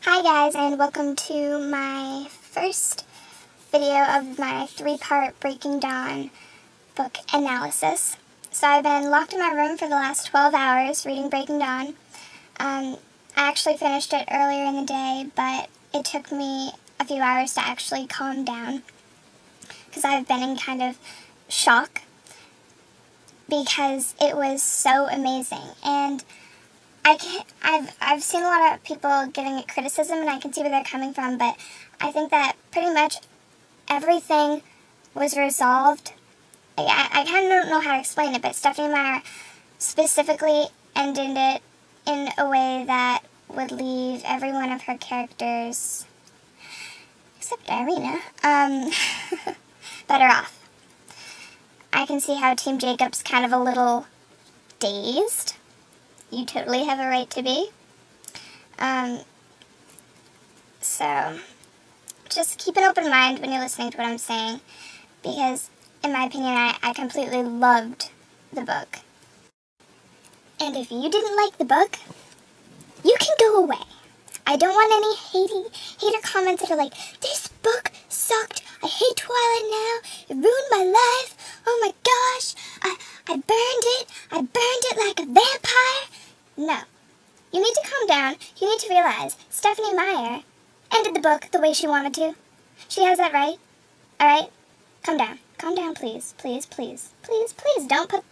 Hi guys, and welcome to my first video of my 3-part Breaking Dawn book analysis. So I've been locked in my room for the last 12 hours reading Breaking Dawn. I actually finished it earlier in the day, but it took me a few hours to actually calm down because I've been in kind of shock because it was so amazing. And I've seen a lot of people giving it criticism, and I can see where they're coming from, but I think that pretty much everything was resolved. I kind of don't know how to explain it, but Stephanie Meyer specifically ended it in a way that would leave every one of her characters, except Irina, better off. I can see how Team Jacob's kind of a little dazed. You totally have a right to be. So, just keep an open mind when you're listening to what I'm saying, because, in my opinion, I completely loved the book. And if you didn't like the book, you can go away. I don't want any hater comments that are like, this book sucked, I hate Twilight now, it ruined my life, oh my gosh, I burned it like a vampire. No. You need to calm down. You need to realize Stephanie Meyer ended the book the way she wanted to. She has that right. Alright? Calm down. Calm down, please. Please, please. Please, please. Don't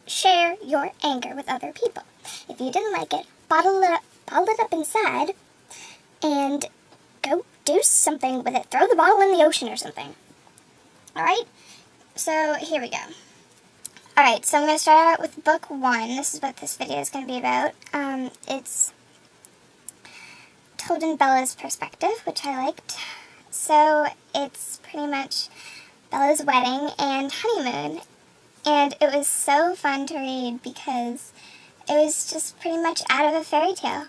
share your anger with other people. If you didn't like it, bottle it up inside and go do something with it. Throw the bottle in the ocean or something. Alright? So, here we go. Alright, so I'm going to start out with book 1. This is what this video is going to be about. It's told in Bella's perspective, which I liked. So it's pretty much Bella's wedding and honeymoon. And it was so fun to read because it was just pretty much out of a fairy tale.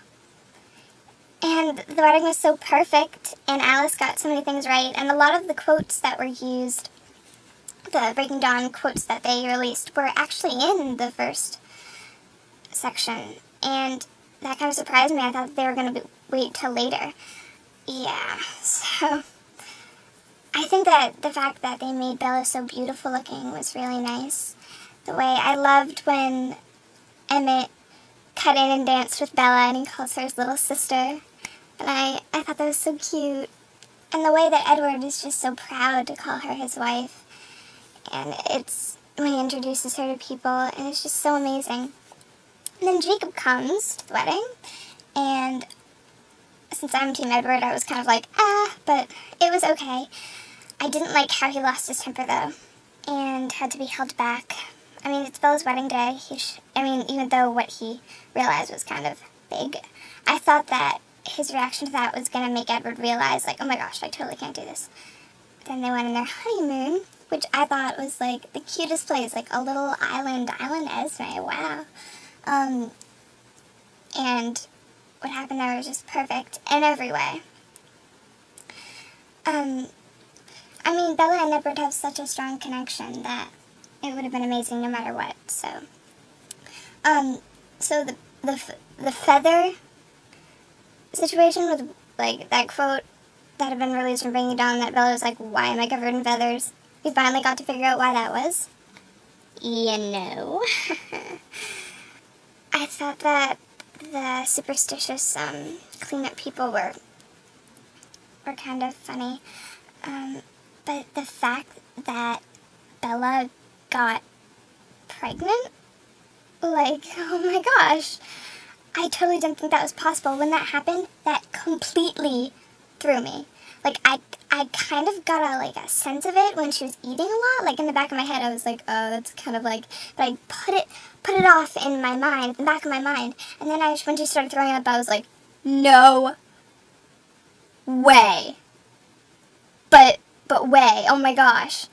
And the wedding was so perfect, and Alice got so many things right. And a lot of the quotes that were used, the Breaking Dawn quotes that they released, were actually in the first section, and that kind of surprised me. I thought they were going to wait till later. Yeah, so I think that the fact that they made Bella so beautiful looking was really nice. The way I loved when Emmett cut in and danced with Bella, and he calls her his little sister, and I thought that was so cute. And the way that Edward is just so proud to call her his wife. And it's when he introduces her to people, and it's just so amazing. And then Jacob comes to the wedding, and since I'm Team Edward, I was kind of like, but it was okay. I didn't like how he lost his temper, though, and had to be held back. I mean, it's Bella's wedding day. Even though what he realized was kind of big, I thought that his reaction to that was going to make Edward realize, like, oh my gosh, I totally can't do this. Then they went on their honeymoon, which I thought was, like, the cutest place, like a little island Esme, wow. And what happened there was just perfect in every way. Bella and Edward have such a strong connection that it would have been amazing no matter what, so. So the feather situation with, like, that quote that had been released from Breaking Dawn that Bella was like, why am I covered in feathers? We finally got to figure out why that was. You know. I thought that the superstitious cleanup people were kind of funny. But the fact that Bella got pregnant, like, oh my gosh. I totally didn't think that was possible. When that happened, that completely threw me. Like, I kind of got a sense of it when she was eating a lot. Like, in the back of my head, I was like, oh, that's kind of like, but I put it off in my mind, in the back of my mind. And then when she started throwing up, I was like, no way. But way, oh my gosh.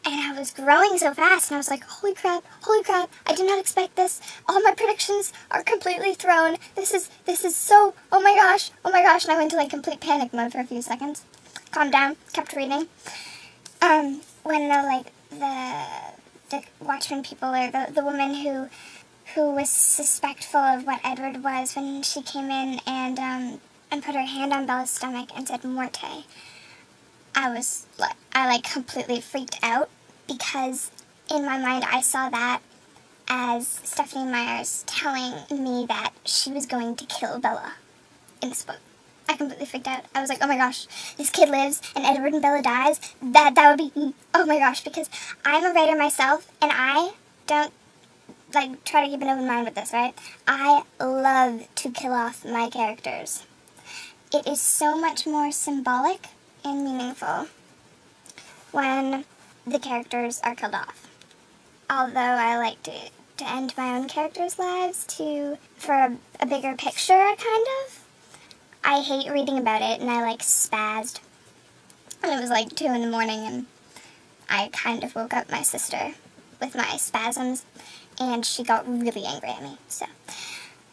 And I was growing so fast, and I was like, holy crap, I did not expect this. All my predictions are completely thrown. This is so, oh my gosh. And I went into, like, complete panic mode for a few seconds. Calmed down, kept reading. When, the Watchmen people, or the woman who was suspectful of what Edward was when she came in and, and put her hand on Bella's stomach and said, "Morte," I completely freaked out, because in my mind I saw that as Stephanie Meyer's telling me that she was going to kill Bella in this book. I completely freaked out. I was like, oh my gosh, this kid lives and Edward and Bella dies. That would be, oh my gosh, because I'm a writer myself and I don't try to keep an open mind with this, right? I love to kill off my characters. It is so much more symbolic and meaningful when the characters are killed off. Although I like to end my own characters' lives for a bigger picture, kind of. I hate reading about it, and I spazzed. And it was 2 in the morning, and I kind of woke up my sister with my spasms, and she got really angry at me. So,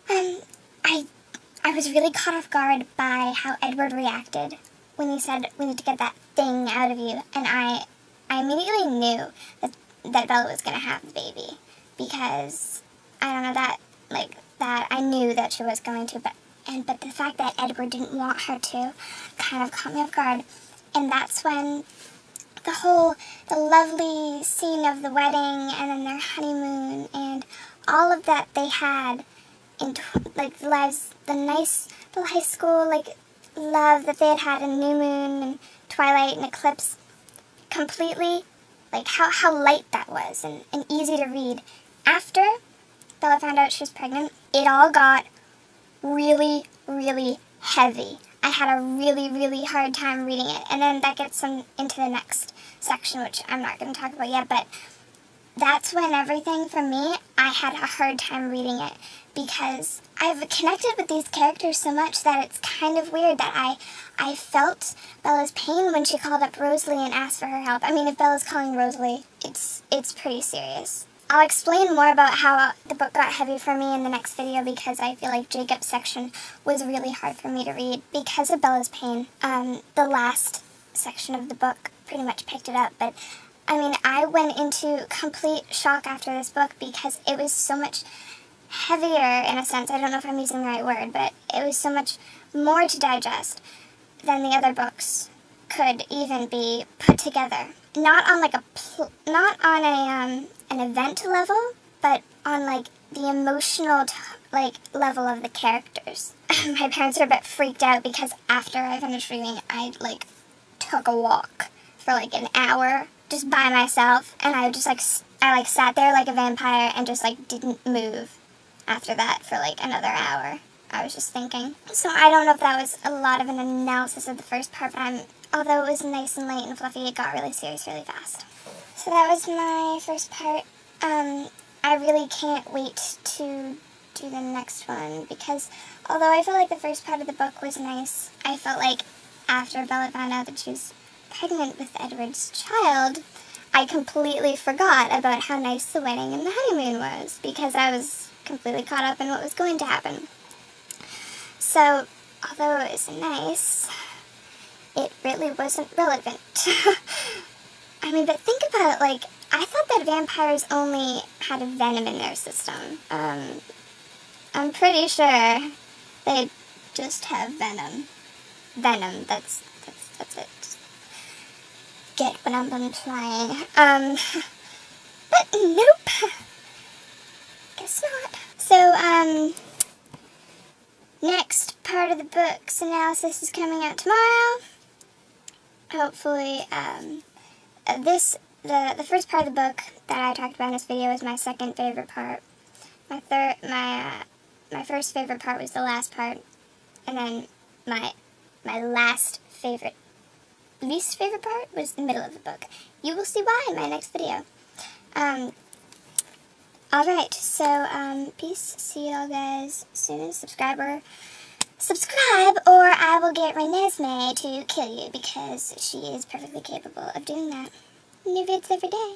I was really caught off guard by how Edward reacted when he said, "We need to get that thing out of you," and I immediately knew that Bella was going to have the baby, because, I don't know, that I knew that she was going to, but the fact that Edward didn't want her to kind of caught me off guard. And that's when the lovely scene of the wedding and then their honeymoon and all of that they had in the high school love that they had in New Moon and Twilight and Eclipse, completely how light that was and easy to read. After Bella found out she was pregnant, it all got really, really heavy. I had a really, really hard time reading it. And then that gets into the next section, which I'm not going to talk about yet, but that's when everything, for me, I had a hard time reading it, because I've connected with these characters so much that it's kind of weird that I felt Bella's pain when she called up Rosalie and asked for her help. I mean, if Bella's calling Rosalie, it's pretty serious. I'll explain more about how the book got heavy for me in the next video, because I feel like Jacob's section was really hard for me to read because of Bella's pain. The last section of the book pretty much picked it up, but I mean, I went into complete shock after this book because it was so much heavier, in a sense. I don't know if I'm using the right word, but it was so much more to digest than the other books could even be put together. Not on an event level, but on the emotional level of the characters. My parents were a bit freaked out because after I finished reading, I took a walk for an hour just by myself, and I just I sat there like a vampire and just didn't move after that for another hour. I was just thinking. So I don't know if that was a lot of an analysis of the first part, but although it was nice and light and fluffy, it got really serious really fast. So that was my first part. I really can't wait to do the next one, because although I felt like the first part of the book was nice, I felt like after Bella found out that she was pregnant with Edward's child, I completely forgot about how nice the wedding and the honeymoon was, because I was completely caught up in what was going to happen. So, although it was nice, it really wasn't relevant. I mean, but think about it, I thought that vampires only had venom in their system. I'm pretty sure they just have venom. Venom, that's it. Get what I'm implying. But nope. Guess not. So, next part of the book's analysis is coming out tomorrow. Hopefully, the first part of the book that I talked about in this video is my second favorite part. My first favorite part was the last part, and then my least favorite part was the middle of the book. You will see why in my next video. Alright, so, peace. See you all guys soon. Subscribe, or I will get Renesmee to kill you, because she is perfectly capable of doing that. New vids every day.